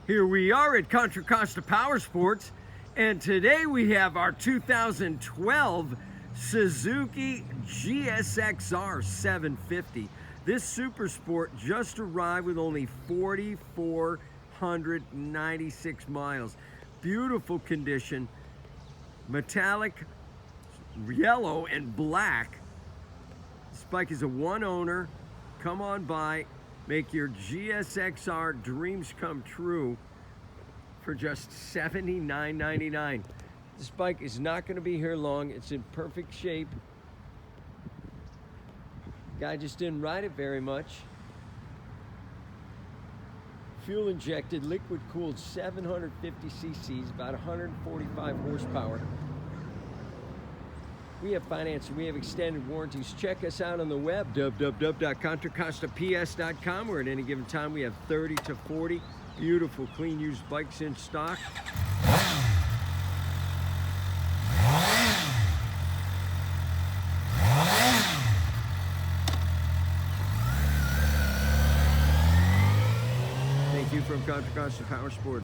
Here we are at Contra Costa Power Sports, and today we have our 2012 Suzuki GSX-R 750. This Super Sport just arrived with only 4,496 miles. Beautiful condition, metallic yellow and black. This bike is a one owner. Come on by, make your GSX-R dreams come true for just $79.99. This bike is not going to be here long. It's in perfect shape. Guy just didn't ride it very much. Fuel injected, liquid cooled, 750 cc's, about 145 horsepower. We have financing, we have extended warranties. Check us out on the web, www.contracostaps.com, where at any given time we have 30 to 40 beautiful, clean, used bikes in stock. Thank you from Contra Costa Power Sports.